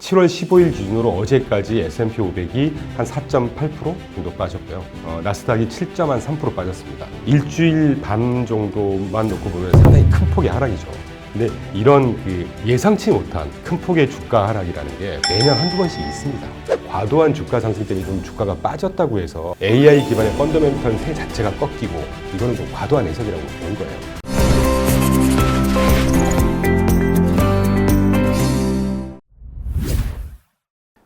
7월 15일 기준으로 어제까지 S&P 500이 한 4.8% 정도 빠졌고요. 나스닥이 7.3% 빠졌습니다. 일주일 반 정도만 놓고 보면 상당히 큰 폭의 하락이죠. 근데 이런 예상치 못한 큰 폭의 주가 하락이라는 게 매년 한두 번씩 있습니다. 과도한 주가 상승 때문에 좀 주가가 빠졌다고 해서 AI 기반의 펀더멘털 세 자체가 꺾이고 이거는 좀 과도한 해석이라고 보는 거예요.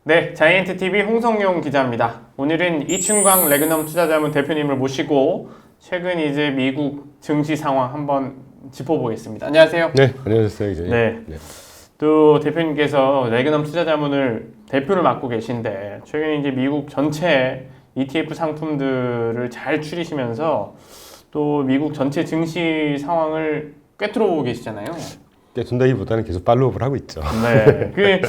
네, 자이언트TV 홍성용 기자입니다. 오늘은 이춘광 레그넘 투자자문 대표님을 모시고 최근 이제 미국 증시 상황 한번 짚어보겠습니다. 안녕하세요. 네, 안녕하세요. 이제. 네. 또 대표님께서 레그넘 투자자문을 대표를 맡고 계신데 최근 이제 미국 전체 ETF 상품들을 잘 추리시면서 또 미국 전체 증시 상황을 꿰뚫어보고 계시잖아요. 꿰둔다기보다는 계속 팔로우업을 하고 있죠. 네.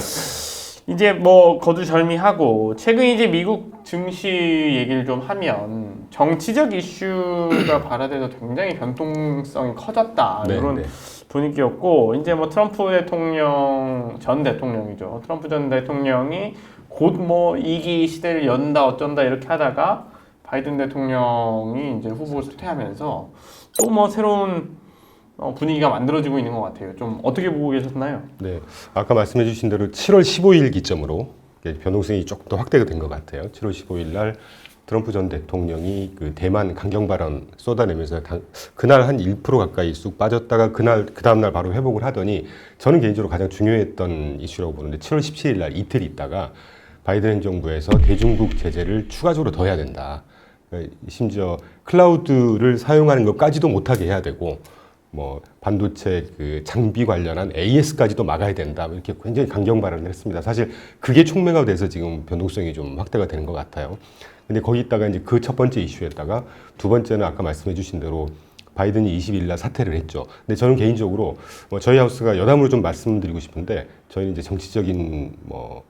이제 뭐 거두절미하고 최근 이제 미국 증시 얘기를 좀 하면 정치적 이슈가 발화돼서 굉장히 변동성이 커졌다 이런 분위기였고 이제 뭐 트럼프 대통령 전 대통령이죠. 트럼프 전 대통령이 곧 뭐 2기 시대를 연다 어쩐다 이렇게 하다가 바이든 대통령이 이제 후보 사퇴하면서 또 뭐 새로운 분위기가 만들어지고 있는 것 같아요. 좀 어떻게 보고 계셨나요? 네, 아까 말씀해 주신 대로 7월 15일 기점으로 변동성이 조금 더 확대가 된 것 같아요. 7월 15일 날 트럼프 전 대통령이 그 대만 강경 발언 쏟아내면서 그날 한 1% 가까이 쑥 빠졌다가 그 다음 날 바로 회복을 하더니 저는 개인적으로 가장 중요했던 이슈라고 보는데 7월 17일 날 이틀 있다가 바이든 행정부에서 대중국 제재를 추가적으로 더 해야 된다. 심지어 클라우드를 사용하는 것까지도 못하게 해야 되고 뭐 반도체 그 장비 관련한 AS까지도 막아야 된다 이렇게 굉장히 강경 발언을 했습니다. 사실 그게 촉매가 돼서 지금 변동성이 좀 확대가 되는 것 같아요. 근데 거기다가 이제 그 첫 번째 이슈에다가 두 번째는 아까 말씀해주신 대로 바이든이 20일 날 사퇴를 했죠. 근데 저는 개인적으로 뭐 저희 하우스가 여담으로 좀 말씀드리고 싶은데 저희는 이제 정치적인 뭐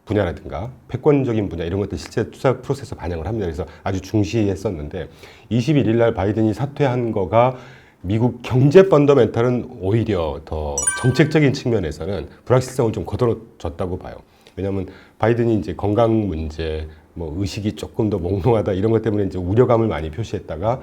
분야라든가 패권적인 분야 이런 것들 실제 투자 프로세스 반영을 합니다. 그래서 아주 중시했었는데 21일 날 바이든이 사퇴한 거가 미국 경제 펀더멘탈은 오히려 더 정책적인 측면에서는 불확실성을 좀 거들어줬다고 봐요. 왜냐하면 바이든이 이제 건강 문제, 뭐 의식이 조금 더 몽롱하다 이런 것 때문에 이제 우려감을 많이 표시했다가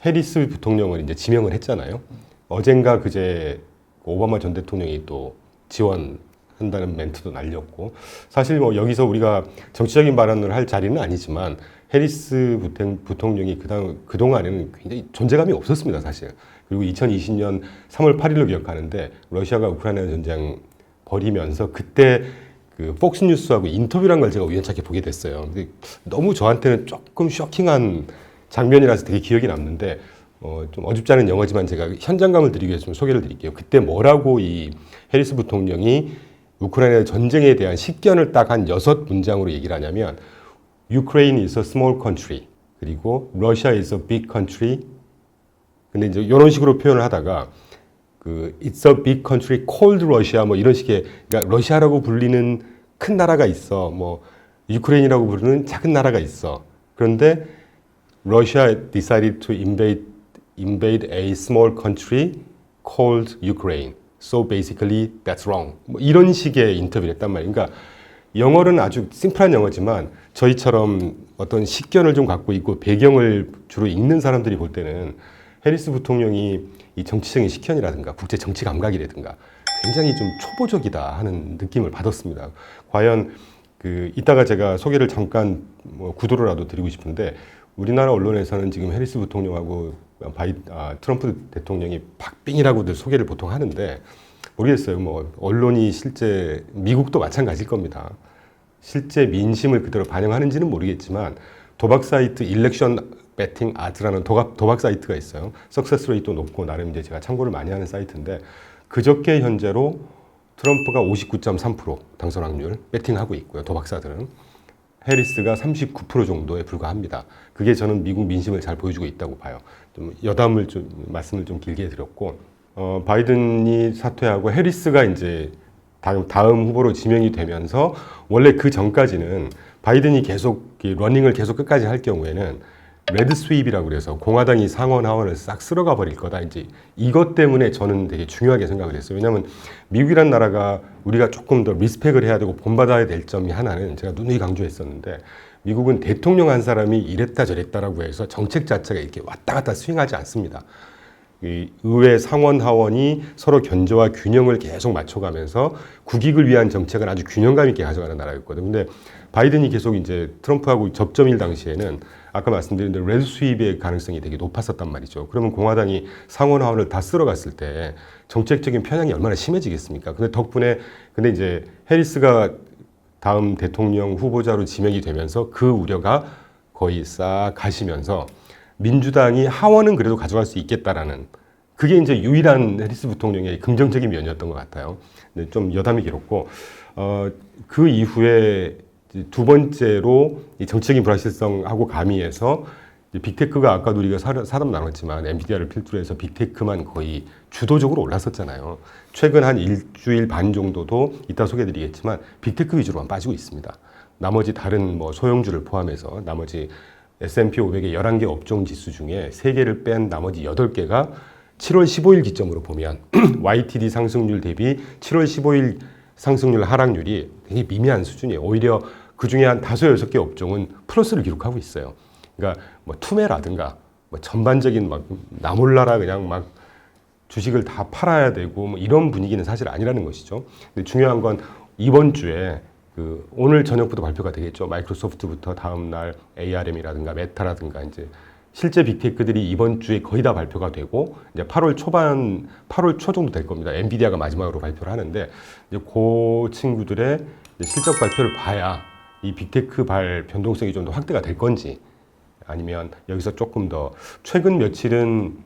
해리스 부통령을 이제 지명을 했잖아요. 어젠가 그제 오바마 전 대통령이 또 지원한다는 멘트도 날렸고 사실 뭐 여기서 우리가 정치적인 발언을 할 자리는 아니지만 해리스 부통령이 그동안에는 굉장히 존재감이 없었습니다, 사실. 그리고 2020년 3월 8일로 기억하는데 러시아가 우크라이나 전쟁 벌이면서 그때 그 폭스뉴스하고 인터뷰란 걸 제가 우연찮게 보게 됐어요. 근데 너무 저한테는 조금 쇼킹한 장면이라서 되게 기억이 남는데 좀 어줍지 않은 영어지만 제가 현장감을 드리기 위해서 좀 소개를 드릴게요. 그때 뭐라고 이 해리스 부통령이 우크라이나 전쟁에 대한 식견을 딱 한 6문장으로 얘기를 하냐면 Ukraine is a small country. 그리고 Russia is a big country. 근데 이제 이런 식으로 표현을 하다가 It's a big country called Russia 뭐 이런 식의 그러니까 러시아라고 불리는 큰 나라가 있어. 뭐 유크레인이라고 부르는 작은 나라가 있어. 그런데 Russia decided to invade a small country called Ukraine. So basically that's wrong. 뭐 이런 식의 인터뷰를 했단 말이에요. 그러니까 영어는 아주 심플한 영어지만 저희처럼 어떤 식견을 좀 갖고 있고 배경을 주로 읽는 사람들이 볼 때는 해리스 부통령이 이 정치적인 식견이라든가 국제 정치 감각이라든가 굉장히 좀 초보적이다 하는 느낌을 받았습니다. 과연 이따가 제가 소개를 잠깐 뭐 구도로라도 드리고 싶은데 우리나라 언론에서는 지금 해리스 부통령하고 트럼프 대통령이 박빙이라고들 소개를 보통 하는데 모르겠어요. 뭐 언론이 실제 미국도 마찬가지일 겁니다. 실제 민심을 그대로 반영하는지는 모르겠지만 도박 사이트 일렉션 배팅 아트라는 도박 사이트가 있어요. 석세스 레이트도 높고 나름 이제 제가 참고를 많이 하는 사이트인데 그저께 현재로 트럼프가 59.3% 당선 확률 배팅하고 있고요. 도박사들은 해리스가 39% 정도에 불과합니다. 그게 저는 미국 민심을 잘 보여주고 있다고 봐요. 좀 말씀을 좀 길게 드렸고 바이든이 사퇴하고 해리스가 이제 다음 후보로 지명이 되면서 원래 그 전까지는 바이든이 계속 러닝을 계속 끝까지 할 경우에는 레드 스윕이라고 그래서 공화당이 상원 하원을 싹 쓸어가 버릴 거다. 이제 이것 때문에 저는 되게 중요하게 생각을 했어요. 왜냐하면 미국이란 나라가 우리가 조금 더 리스펙을 해야 되고 본받아야 될 점이 하나는 제가 누누이 강조했었는데 미국은 대통령 한 사람이 이랬다 저랬다라고 해서 정책 자체가 이렇게 왔다 갔다 스윙하지 않습니다. 이 의회 상원 하원이 서로 견제와 균형을 계속 맞춰가면서 국익을 위한 정책을 아주 균형감 있게 가져가는 나라였거든요. 근데 바이든이 계속 이제 트럼프하고 접점일 당시에는 아까 말씀드린 대로 레드 스윕의 가능성이 되게 높았었단 말이죠. 그러면 공화당이 상원 하원을 다 쓸어갔을 때 정책적인 편향이 얼마나 심해지겠습니까? 근데 이제 해리스가 다음 대통령 후보자로 지명이 되면서 그 우려가 거의 싹 가시면서 민주당이 하원은 그래도 가져갈 수 있겠다라는 그게 이제 유일한 해리스 부통령의 긍정적인 면이었던 것 같아요. 근데 좀 여담이 길었고 그 이후에 두 번째로 이 정치적인 불확실성하고 가미해서 빅테크가 아까도 우리가 사담 나눴지만 엔비디아를 필두로 해서 빅테크만 거의 주도적으로 올랐었잖아요. 최근 한 일주일 반 정도도 이따 소개해드리겠지만 빅테크 위주로만 빠지고 있습니다. 나머지 다른 뭐 소형주를 포함해서 나머지 S&P 500의 11개 업종 지수 중에 3개를 뺀 나머지 8개가 7월 15일 기점으로 보면 YTD 상승률 대비 7월 15일 상승률 하락률이 되게 미미한 수준이에요. 오히려 그 중에 한 5, 6개 업종은 플러스를 기록하고 있어요. 그러니까 뭐 투매라든가 뭐 전반적인 막 나몰라라 그냥 막 주식을 다 팔아야 되고 뭐 이런 분위기는 사실 아니라는 것이죠. 근데 중요한 건 이번 주에 오늘 저녁부터 발표가 되겠죠. 마이크로소프트부터 다음 날 ARM이라든가 메타라든가 이제 실제 빅테크들이 이번 주에 거의 다 발표가 되고 이제 8월 초 정도 될 겁니다. 엔비디아가 마지막으로 발표를 하는데 이제 그 친구들의 실적 발표를 봐야 이 빅테크 변동성이 좀 더 확대가 될 건지 아니면 여기서 조금 더 최근 며칠은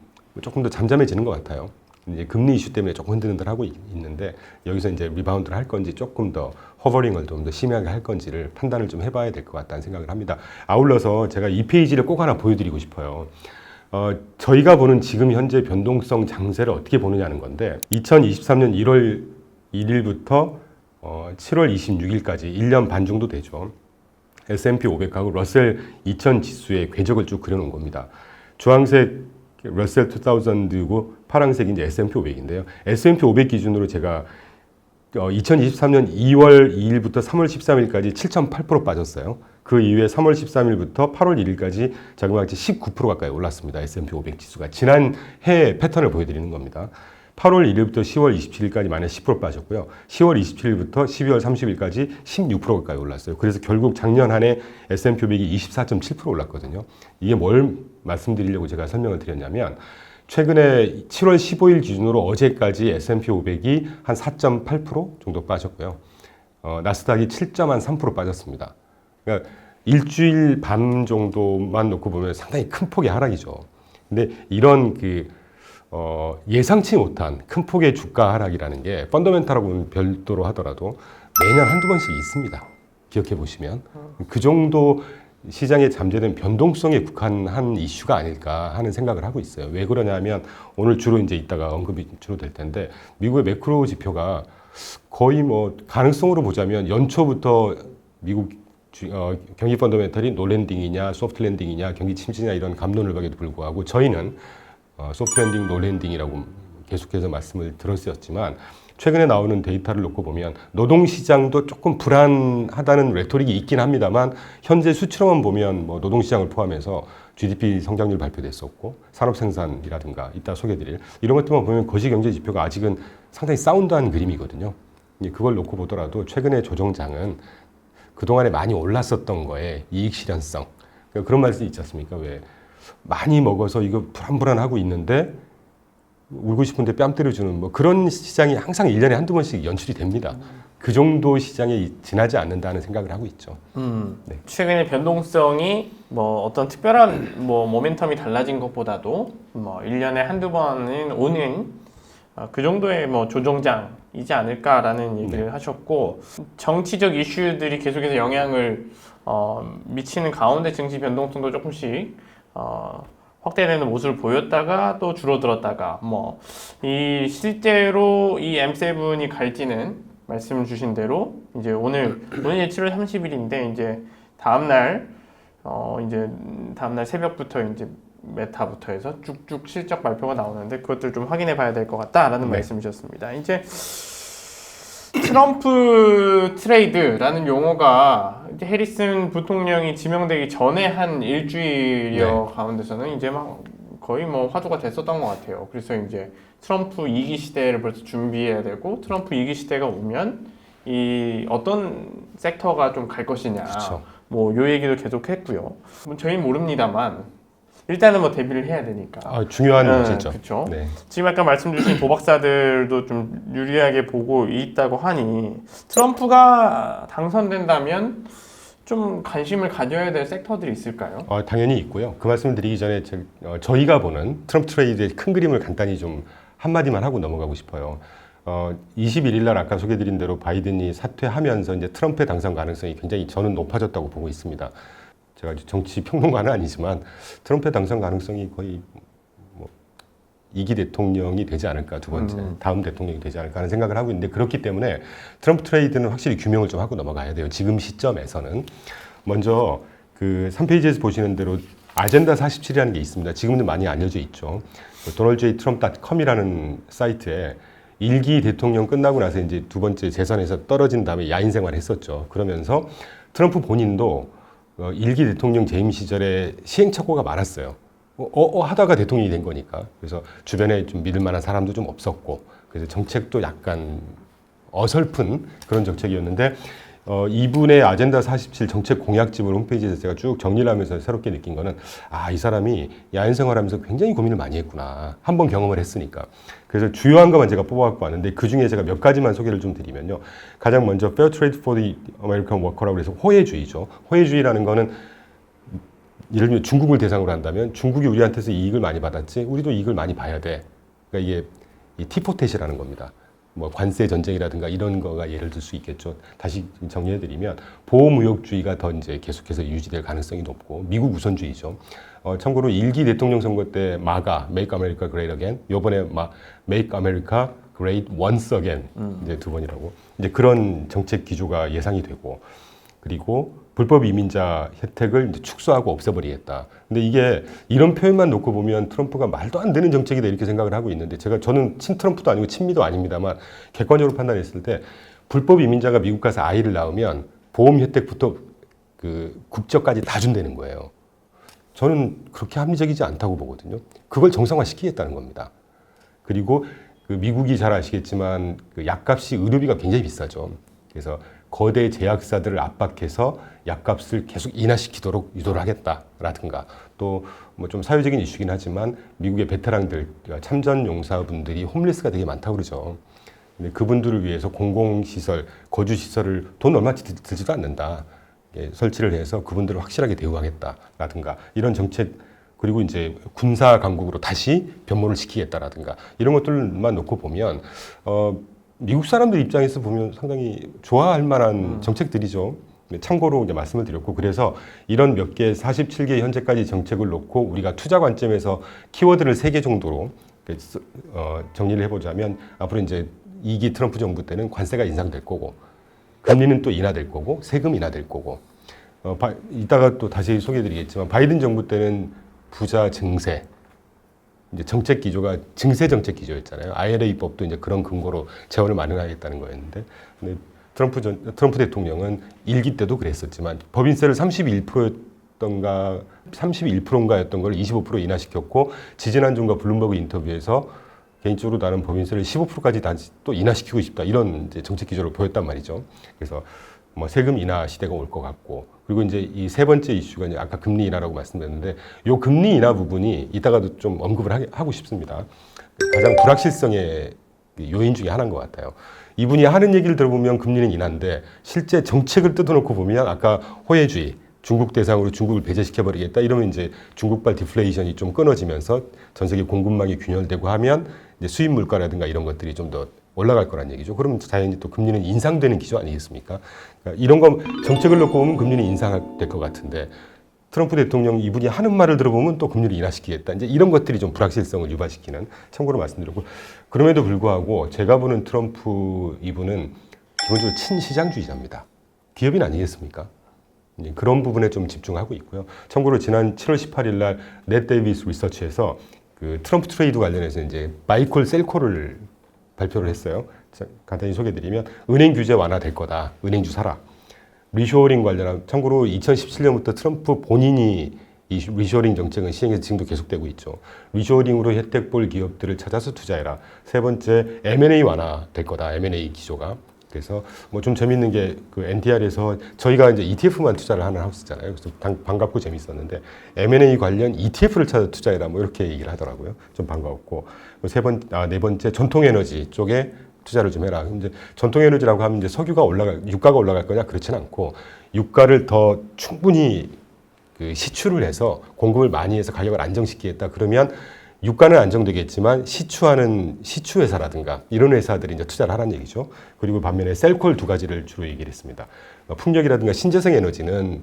조금 더 잠잠해지는 것 같아요. 이제 금리 이슈 때문에 조금 흔들흔들 하고 있는데 여기서 이제 리바운드를 할 건지 조금 더 허버링을 좀 더 심하게 할 건지를 판단을 좀 해봐야 될 것 같다는 생각을 합니다. 아울러서 제가 이 페이지를 꼭 하나 보여드리고 싶어요. 저희가 보는 지금 현재 변동성 장세를 어떻게 보느냐는 건데 2023년 1월 1일부터 7월 26일까지 1년 반 정도 되죠. S&P 500하고 러셀 2000 지수의 궤적을 쭉 그려놓은 겁니다. 주황색 러셀 2000고 파란색이 이제 S&P 500인데요. S&P 500 기준으로 제가 2023년 2월 2일부터 3월 13일까지 7.8% 빠졌어요. 그 이후에 3월 13일부터 8월 1일까지 자그마치 19% 가까이 올랐습니다. S&P 500 지수가 지난 해 패턴을 보여드리는 겁니다. 8월 1일부터 10월 27일까지 마이너스 10% 빠졌고요. 10월 27일부터 12월 30일까지 16% 가까이 올랐어요. 그래서 결국 작년 한 해 S&P 500이 24.7% 올랐거든요. 이게 뭘 말씀드리려고 제가 설명을 드렸냐면 최근에 7월 15일 기준으로 어제까지 S&P 500이 한 4.8% 정도 빠졌고요. 나스닥이 7.3% 빠졌습니다. 그러니까 일주일 반 정도만 놓고 보면 상당히 큰 폭의 하락이죠. 근데 이런 예상치 못한 큰 폭의 주가 하락이라는 게 펀더멘탈하고는 별도로 하더라도 매년 한두 번씩 있습니다. 기억해 보시면. 그 정도 시장에 잠재된 변동성에 국한한 이슈가 아닐까 하는 생각을 하고 있어요. 왜 그러냐면 오늘 주로 이제 이따가 언급이 주로 될 텐데 미국의 매크로 지표가 거의 뭐 가능성으로 보자면 연초부터 미국 경기 펀더멘털이 노랜딩이냐 소프트 랜딩이냐 경기 침체냐 이런 갑론을박에도 불구하고 저희는 소프트 랜딩, 노 랜딩이라고 계속해서 말씀을 들었었지만 최근에 나오는 데이터를 놓고 보면 노동시장도 조금 불안하다는 레토릭이 있긴 합니다만 현재 수치로만 보면 뭐 노동시장을 포함해서 GDP 성장률 발표됐었고 산업생산이라든가 이따 소개드릴 이런 것들만 보면 거시경제 지표가 아직은 상당히 사운드한 그림이거든요. 그걸 놓고 보더라도 최근의 조정장은 그동안에 많이 올랐었던 거에 이익 실현성 그런 말씀이 있지 않습니까? 왜 많이 먹어서 이거 불안불안하고 있는데 울고 싶은데 뺨 때려주는 뭐 그런 시장이 항상 1년에 한두 번씩 연출이 됩니다. 그 정도 시장에 지나지 않는다는 생각을 하고 있죠. 네. 최근에 변동성이 뭐 어떤 특별한 뭐 모멘텀이 달라진 것보다도 뭐 1년에 한두 번은 오는 그 정도의 뭐 조정장이지 않을까라는 얘기를 하셨고 정치적 이슈들이 계속해서 영향을 미치는 가운데 증시 변동성도 조금씩 확대되는 모습을 보였다가 또 줄어들었다가 뭐 이 실제로 이 M7이 갈지는 말씀 주신 대로 이제 오늘 이제 7월 30일인데 이제 다음 날 이제 다음날 새벽부터 이제 메타부터 해서 쭉쭉 실적 발표가 나오는데 그것들 좀 확인해 봐야 될 것 같다라는 네. 말씀이셨습니다. 이제 트럼프 트레이드라는 용어가 이제 해리슨 부통령이 지명되기 전에 한 일주일여 가운데서는 이제 막 거의 뭐 화두가 됐었던 것 같아요. 그래서 이제 트럼프 2기 시대를 벌써 준비해야 되고 트럼프 2기 시대가 오면 이 어떤 섹터가 좀 갈 것이냐 그렇죠. 뭐 요 얘기도 계속 했고요. 뭐 저희는 모릅니다만 일단은 뭐 대비를 해야 되니까. 중요한 문제죠. 그렇죠. 네. 지금 아까 말씀 주신 도박사들도 좀 유리하게 보고 있다고 하니 트럼프가 당선된다면 좀 관심을 가져야 될 섹터들이 있을까요? 당연히 있고요. 그 말씀을 드리기 전에 저희가 보는 트럼프 트레이드의 큰 그림을 간단히 좀 한마디만 하고 넘어가고 싶어요. 21일 날 아까 소개드린 대로 바이든이 사퇴하면서 이제 트럼프의 당선 가능성이 굉장히 저는 높아졌다고 보고 있습니다. 제가 정치 평론가는 아니지만 트럼프의 당선 가능성이 거의 뭐 2기 대통령이 되지 않을까, 두 번째 다음 대통령이 되지 않을까 하는 생각을 하고 있는데, 그렇기 때문에 트럼프 트레이드는 확실히 규명을 좀 하고 넘어가야 돼요. 지금 시점에서는. 먼저 그 3페이지에서 보시는 대로 아젠다 47이라는 게 있습니다. 지금은 많이 알려져 있죠. donaldjtrump.com이라는 사이트에 1기 대통령 끝나고 나서 이제 두 번째 재선에서 떨어진 다음에 야인 생활을 했었죠. 그러면서 트럼프 본인도 1기 대통령 재임 시절에 시행착오가 많았어요. 하다가 대통령이 된 거니까. 그래서 주변에 좀 믿을 만한 사람도 좀 없었고, 그래서 정책도 약간 어설픈 그런 정책이었는데, 이분의 아젠다 47 정책 공약집을 홈페이지에서 제가 쭉 정리를 하면서 새롭게 느낀 거는, 이 사람이 야인 생활하면서 굉장히 고민을 많이 했구나. 한번 경험을 했으니까. 그래서 주요한 것만 제가 뽑아갖고 왔는데, 그 중에 제가 몇 가지만 소개를 좀 드리면요. 가장 먼저 Fair Trade for the American Worker라고 해서 호혜주의죠. 호혜주의라는 거는 예를 들면 중국을 대상으로 한다면 중국이 우리한테서 이익을 많이 받았지 우리도 이익을 많이 봐야 돼. 그러니까 이게 이 티포텟이라는 겁니다. 뭐 관세 전쟁이라든가 이런 거가 예를 들 수 있겠죠. 다시 정리해드리면 보호무역주의가 더 이제 계속해서 유지될 가능성이 높고, 미국 우선주의죠. 참고로 1기 대통령 선거 때 마가 Make America Great Again, 요번에 Make America Great Once Again 이제 두 번이라고, 이제 그런 정책 기조가 예상이 되고, 그리고 불법 이민자 혜택을 이제 축소하고 없애버리겠다. 근데 이게 이런 표현만 놓고 보면 트럼프가 말도 안 되는 정책이다 이렇게 생각을 하고 있는데, 저는 친 트럼프도 아니고 친미도 아닙니다만 객관적으로 판단했을 때 불법 이민자가 미국 가서 아이를 낳으면 보험 혜택부터 그 국적까지 다 준다는 거예요. 저는 그렇게 합리적이지 않다고 보거든요. 그걸 정상화시키겠다는 겁니다. 그리고 그 미국이 잘 아시겠지만 그 약값이 의료비가 굉장히 비싸죠. 그래서 거대 제약사들을 압박해서 약값을 계속 인하시키도록 유도를 하겠다라든가, 또 뭐 좀 사회적인 이슈긴 하지만 미국의 베테랑들, 참전 용사분들이 홈리스가 되게 많다고 그러죠. 근데 그분들을 위해서 공공시설, 거주시설을 돈 얼마 들지도 않는다. 설치를 해서 그분들을 확실하게 대우하겠다라든가 이런 정책, 그리고 이제 군사 강국으로 다시 변모를 시키겠다라든가 이런 것들만 놓고 보면 미국 사람들 입장에서 보면 상당히 좋아할 만한 정책들이죠. 참고로 이제 말씀을 드렸고, 그래서 이런 몇 개 47개 현재까지 정책을 놓고 우리가 투자 관점에서 키워드를 3개 정도로 정리를 해보자면, 앞으로 이제 2기 트럼프 정부 때는 관세가 인상될 거고, 금리는 또 인하될 거고, 세금 인하될 거고, 이따가 또 다시 소개해드리겠지만 바이든 정부 때는 부자 증세, 이제 정책 기조가 증세 정책 기조였잖아요. IRA 법도 이제 그런 근거로 재원을 마련하겠다는 거였는데, 근데 트럼프 대통령은 1기 때도 그랬었지만 법인세를 31%인가였던 걸 25% 인하시켰고, 지지난주인가 블룸버그 인터뷰에서 개인적으로 나는 법인세를 15%까지 다시 또 인하시키고 싶다, 이런 이제 정책 기조를 보였단 말이죠. 그래서 뭐 세금 인하 시대가 올 것 같고, 그리고 이제 이 세 번째 이슈가 이제 아까 금리 인하라고 말씀드렸는데, 요 금리 인하 부분이 이따가도 좀 언급을 하고 싶습니다. 가장 불확실성의 요인 중에 하나인 것 같아요. 이분이 하는 얘기를 들어보면 금리는 인하인데, 실제 정책을 뜯어놓고 보면 아까 호혜주의, 중국 대상으로 중국을 배제시켜버리겠다 이러면 이제 중국발 디플레이션이 좀 끊어지면서 전 세계 공급망이 균열되고 하면 이제 수입 물가라든가 이런 것들이 좀 더 올라갈 거란 얘기죠. 그럼 자연히 또 금리는 인상되는 기조 아니겠습니까? 그러니까 이런 거 정책을 놓고 보면 금리는 인상될 것 같은데, 트럼프 대통령 이분이 하는 말을 들어보면 또 금리를 인하시키겠다. 이제 이런 것들이 좀 불확실성을 유발시키는, 참고로 말씀드렸고, 그럼에도 불구하고 제가 보는 트럼프 이분은 기본적으로 친시장주의자입니다. 기업인 아니겠습니까? 이제 그런 부분에 좀 집중하고 있고요. 참고로 지난 7월 18일 날 넷 데이비스 리서치에서 그 트럼프 트레이드 관련해서 이제 바이콜 셀콜을 발표를 했어요. 자, 간단히 소개해드리면 은행 규제 완화될 거다. 은행주 사라. 리쇼어링 관련한 참고로 2017년부터 트럼프 본인이 이 리쇼어링 정책은 시행해서 지금도 계속되고 있죠. 리쇼어링으로 혜택 볼 기업들을 찾아서 투자해라. 세 번째 M&A 완화될 거다. M&A 기조가. 그래서 뭐 좀 재밌는 게 그 NTR에서 저희가 이제 ETF만 투자를 하는 하우스잖아요. 그래서 반갑고 재밌었는데 M&A 관련 ETF를 찾아 투자해라 뭐 이렇게 얘기를 하더라고요. 좀 반가웠고 네 번째 전통 에너지 쪽에 투자를 좀 해라. 이제 전통 에너지라고 하면 이제 유가가 올라갈 거냐 그렇진 않고 유가를 더 충분히 그 시추를 해서 공급을 많이 해서 가격을 안정시키겠다. 그러면 유가는 안정되겠지만 시추하는 시추회사라든가 이런 회사들이 이제 투자를 하라는 얘기죠. 그리고 반면에 셀콜 두 가지를 주로 얘기를 했습니다. 풍력이라든가 신재생 에너지는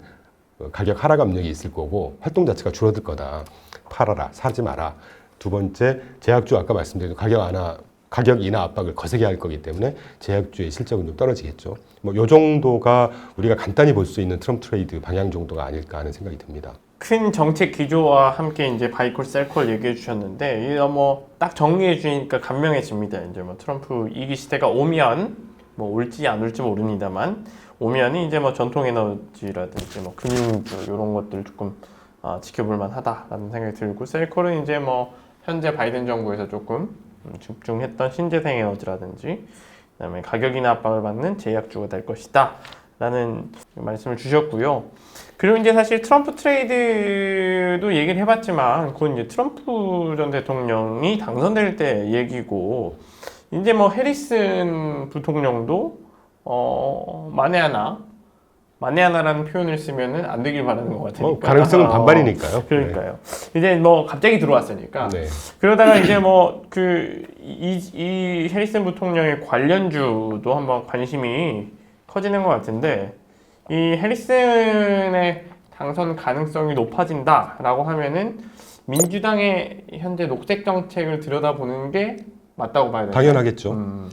가격 하락 압력이 있을 거고 활동 자체가 줄어들 거다. 팔아라, 사지 마라. 두 번째, 제약주 아까 말씀드린 가격 인하 압박을 거세게 할 거기 때문에 제약주의 실적은 좀 떨어지겠죠. 뭐 요 정도가 우리가 간단히 볼 수 있는 트럼프 트레이드 방향 정도가 아닐까 하는 생각이 듭니다. 큰 정책 기조와 함께 이제 바이콜 셀콜 얘기해 주셨는데 이거 뭐 딱 정리해 주니까 간명해집니다. 이제 뭐 트럼프 2기 시대가 오면 뭐 올지 안 올지 모릅니다만 오면이 이제 뭐 전통 에너지라든지 뭐 금융주 이런 것들 조금 지켜볼 만하다라는 생각이 들고 셀콜은 이제 뭐 현재 바이든 정부에서 조금 집중했던 신재생 에너지라든지 그다음에 가격 인하 압박을 받는 제약주가 될 것이다 라는 말씀을 주셨고요. 그리고 이제 사실 트럼프 트레이드도 얘기를 해봤지만 그건 이제 트럼프 전 대통령이 당선될 때 얘기고 이제 뭐 해리슨 부통령도 만에 하나라는 표현을 쓰면은 안 되길 바라는 것 같으니까 가능성은 반반이니까요. 그러니까요. 네. 이제 뭐 갑자기 들어왔으니까. 네. 그러다가 이제 뭐 이 해리슨 부통령의 관련주도 한번 관심이 커지는 것 같은데 이 해리슨의 당선 가능성이 높아진다라고 하면은 민주당의 현재 녹색 정책을 들여다보는 게 맞다고 봐야 되나요? 당연하겠죠.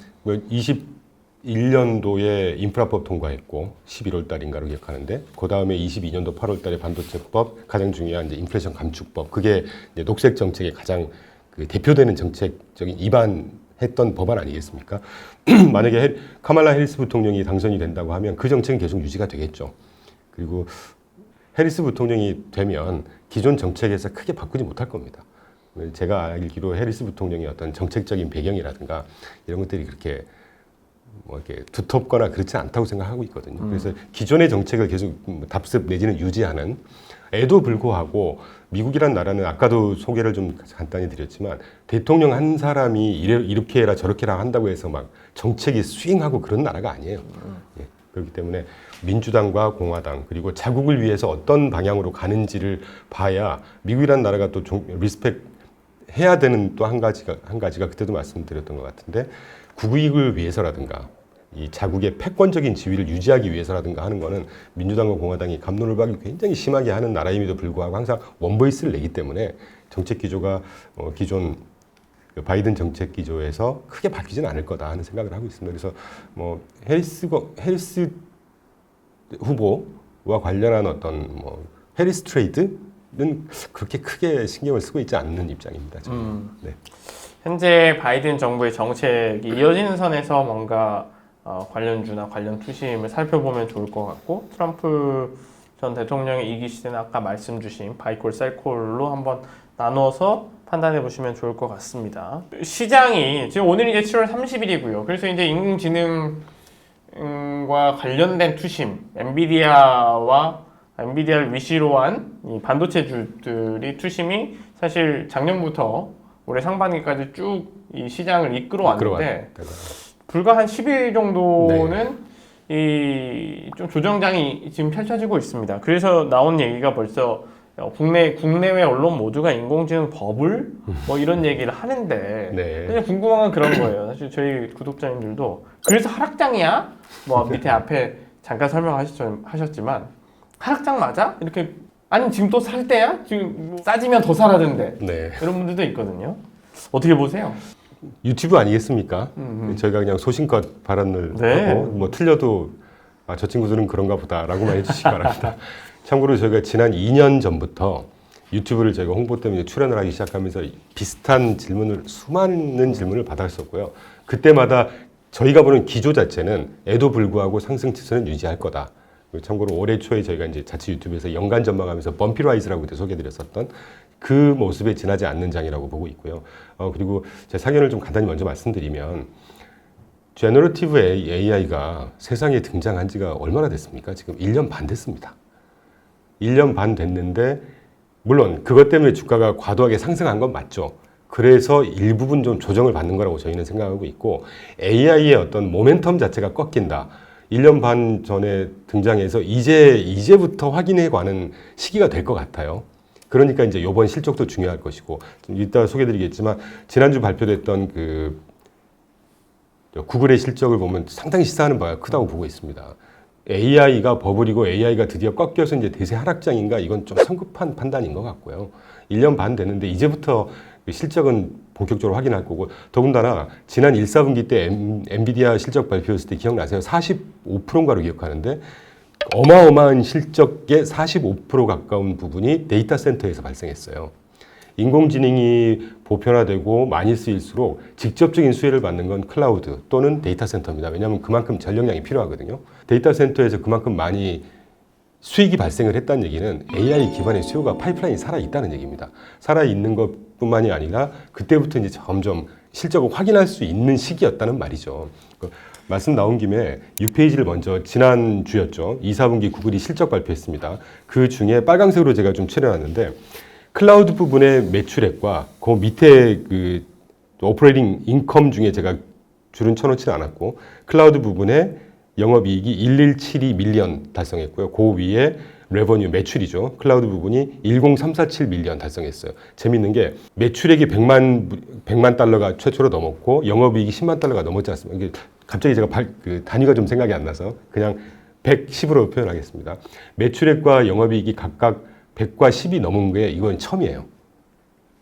21년도에 인프라법 통과했고 11월 달인가로 기억하는데 그 다음에 22년도 8월 달에 반도체법 가장 중요한 이제 인플레이션 감축법 그게 이제 녹색 정책의 가장 그 대표되는 정책적인 입안했던 법안 아니겠습니까? 만약에 카말라 해리스 부통령이 당선이 된다고 하면 그 정책은 계속 유지가 되겠죠. 그리고 해리스 부통령이 되면 기존 정책에서 크게 바꾸지 못할 겁니다. 제가 알기로 해리스 부통령의 어떤 정책적인 배경이라든가 이런 것들이 그렇게 뭐 이렇게 두텁거나 그렇지 않다고 생각하고 있거든요. 그래서 기존의 정책을 계속 답습 내지는 유지하는 에도 불구하고 미국이란 나라는 아까도 소개를 좀 간단히 드렸지만 대통령 한 사람이 이렇게 해라 저렇게 해라 한다고 해서 막 정책이 스윙하고 그런 나라가 아니에요. 예, 그렇기 때문에 민주당과 공화당 그리고 자국을 위해서 어떤 방향으로 가는지를 봐야 미국이란 나라가 또 리스펙 해야 되는 또 한 가지가 그때도 말씀드렸던 것 같은데 국익을 위해서라든가 이 자국의 패권적인 지위를 유지하기 위해서라든가 하는 거는 민주당과 공화당이 갑론을박이 굉장히 심하게 하는 나라임에도 불구하고 항상 원보이스를 내기 때문에 정책 기조가 기존 바이든 정책 기조에서 크게 바뀌지는 않을 거다 하는 생각을 하고 있습니다. 그래서 뭐 해리스 후보와 관련한 어떤 뭐 해리스 트레이드는 그렇게 크게 신경을 쓰고 있지 않는 입장입니다. 저는. 네. 현재 바이든 정부의 정책이 이어지는 선에서 뭔가 관련주나 관련 투심을 살펴보면 좋을 것 같고 트럼프 전 대통령의 2기 시대는 아까 말씀 주신 바이콜 셀콜로 한번 나눠서 판단해 보시면 좋을 것 같습니다. 시장이 지금 오늘 이제 7월 30일이고요. 그래서 이제 인공지능과 관련된 투심, 엔비디아를 위시로 한 이 반도체주들이 투심이 사실 작년부터 올해 상반기까지 쭉 이 시장을 이끌어 왔는데 불과 한 10일 정도는 이 좀 조정장이 지금 펼쳐지고 있습니다. 그래서 나온 얘기가 벌써 국내외 언론 모두가 인공지능 버블 뭐 이런 얘기를 하는데 그냥 궁금한 건 그런 거예요. 사실 저희 구독자님들도 그래서 하락장이야? 뭐 밑에 앞에 잠깐 설명하셨지만 하락장 맞아? 이렇게 아니 지금 또 살 때야? 지금 뭐 싸지면 더 사라던데 이런 분들도 있거든요. 어떻게 보세요? 유튜브 아니겠습니까? 저희가 그냥 소신껏 발언을 하고 뭐 틀려도 아, 저 친구들은 그런가 보다라고만 해주시기 바랍니다. 참고로 저희가 지난 2년 전부터 유튜브를 저희가 홍보 때문에 출연을 하기 시작하면서 비슷한 질문을 수많은 질문을 받았었고요. 그때마다 저희가 보는 기조 자체는 에도 불구하고 상승 추세는 유지할 거다. 참고로 올해 초에 저희가 이제 자체 유튜브에서 연간 전망하면서 범피라이즈라고 그때 소개해드렸었던 그 모습에 지나지 않는 장이라고 보고 있고요. 그리고 제 사견을 좀 간단히 먼저 말씀드리면 제너러티브 AI가 세상에 등장한 지가 얼마나 됐습니까? 지금 1년 반 됐습니다. 1년 반 됐는데 물론 그것 때문에 주가가 과도하게 상승한 건 맞죠. 그래서 일부분 좀 조정을 받는 거라고 저희는 생각하고 있고 AI의 어떤 모멘텀 자체가 꺾인다. 1년 반 전에 등장해서 이제부터 확인해 가는 시기가 될 것 같아요. 그러니까 이제 이번 실적도 중요할 것이고 좀 이따 소개드리겠지만 지난주 발표됐던 그 구글의 실적을 보면 상당히 시사하는 바가 크다고 보고 있습니다. AI가 버블이고 AI가 드디어 꺾여서 이제 대세 하락장인가 이건 좀 성급한 판단인 것 같고요. 1년 반 됐는데 이제부터 실적은 본격적으로 확인할 거고 더군다나 지난 1, 4분기 때 엔비디아 실적 발표했을 때 기억나세요? 45%인가로 기억하는데 어마어마한 실적의 45% 가까운 부분이 데이터 센터에서 발생했어요. 인공지능이 보편화되고 많이 쓰일수록 직접적인 수혜를 받는 건 클라우드 또는 데이터 센터입니다. 왜냐하면 그만큼 전력량이 필요하거든요. 데이터 센터에서 그만큼 많이 수익이 발생을 했다는 얘기는 AI 기반의 수요가 파이프라인이 살아있다는 얘기입니다. 살아있는 것뿐만이 아니라 그때부터 이제 점점 실적을 확인할 수 있는 시기였다는 말이죠. 말씀 나온 김에 6페이지를 먼저 지난주였죠. 2, 4분기 구글이 실적 발표했습니다. 그 중에 빨간색으로 제가 좀 칠해놨는데 클라우드 부분의 매출액과 그 밑에 그 오퍼레이팅 인컴 중에 제가 줄은 쳐놓지는 않았고 클라우드 부분의 영업이익이 1172 밀리언 달성했고요. 그 위에 레버뉴 매출이죠. 클라우드 부분이 10347 밀리언 달성했어요. 재밌는 게 매출액이 100만 달러가 최초로 넘었고 영업이익이 10만 달러가 넘었지 않습니까? 이게 갑자기 제가 그 단위가 좀 생각이 안 나서 그냥 110으로 표현하겠습니다. 매출액과 영업이익이 각각 100과 10이 넘은 게 이건 처음이에요.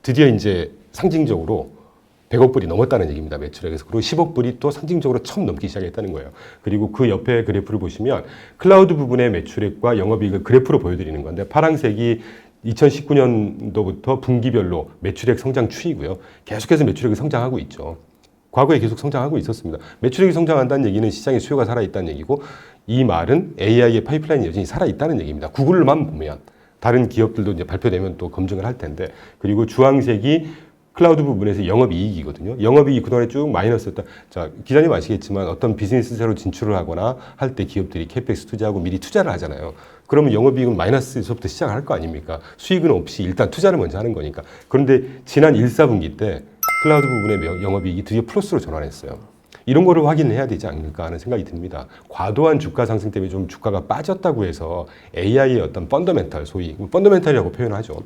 드디어 이제 상징적으로 100억 불이 넘었다는 얘기입니다. 매출액에서. 그리고 10억 불이 또 상징적으로 처음 넘기 시작했다는 거예요. 그리고 그 옆에 그래프를 보시면 클라우드 부분의 매출액과 영업이익을 그래프로 보여드리는 건데 파란색이 2019년도부터 분기별로 매출액 성장 추이고요. 계속해서 매출액이 성장하고 있죠. 과거에 계속 성장하고 있었습니다. 매출액이 성장한다는 얘기는 시장에 수요가 살아있다는 얘기고 이 말은 AI의 파이프라인이 여전히 살아있다는 얘기입니다. 구글만 보면 다른 기업들도 이제 발표되면 또 검증을 할 텐데 그리고 주황색이 클라우드 부분에서 영업이익이거든요. 영업이익이 그동안에 쭉 마이너스였다. 자, 기자님 아시겠지만 어떤 비즈니스 새로 진출을 하거나 할 때 기업들이 캐펙스 투자하고 미리 투자를 하잖아요. 그러면 영업이익은 마이너스에서부터 시작할 거 아닙니까? 수익은 없이 일단 투자를 먼저 하는 거니까. 그런데 지난 1, 4분기 때 클라우드 부분의 영업이익이 드디어 플러스로 전환했어요. 이런 거를 확인해야 되지 않을까 하는 생각이 듭니다. 과도한 주가 상승 때문에 좀 주가가 빠졌다고 해서 AI의 어떤 펀더멘탈, 소위 펀더멘탈이라고 표현하죠.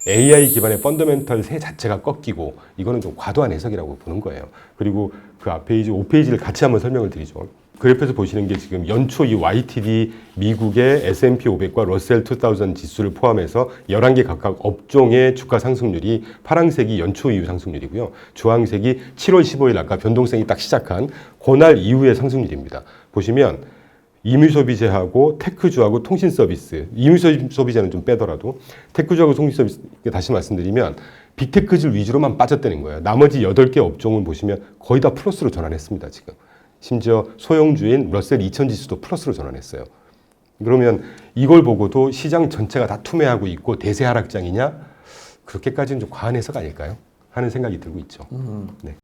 AI 기반의 펀더멘탈 세 자체가 꺾이고 이거는 좀 과도한 해석이라고 보는 거예요. 그리고 그 앞 페이지 5페이지를 같이 한번 설명을 드리죠. 그래프에서 보시는 게 지금 연초 이 YTD 미국의 S&P 500과 러셀 2000 지수를 포함해서 11개 각각 업종의 주가 상승률이 파란색이 연초 이후 상승률이고요. 주황색이 7월 15일 아까 변동성이 딱 시작한 그날 이후의 상승률입니다. 보시면 임유소비재하고 테크주하고 통신서비스, 임유소비재는 좀 빼더라도 테크주하고 통신서비스 다시 말씀드리면 빅테크주 위주로만 빠졌다는 거예요. 나머지 8개 업종을 보시면 거의 다 플러스로 전환했습니다. 지금. 심지어 소형주인 러셀 2000 지수도 플러스로 전환했어요. 그러면 이걸 보고도 시장 전체가 다 투매하고 있고 대세 하락장이냐? 그렇게까지는 좀 과한 해석 아닐까요? 하는 생각이 들고 있죠. 네.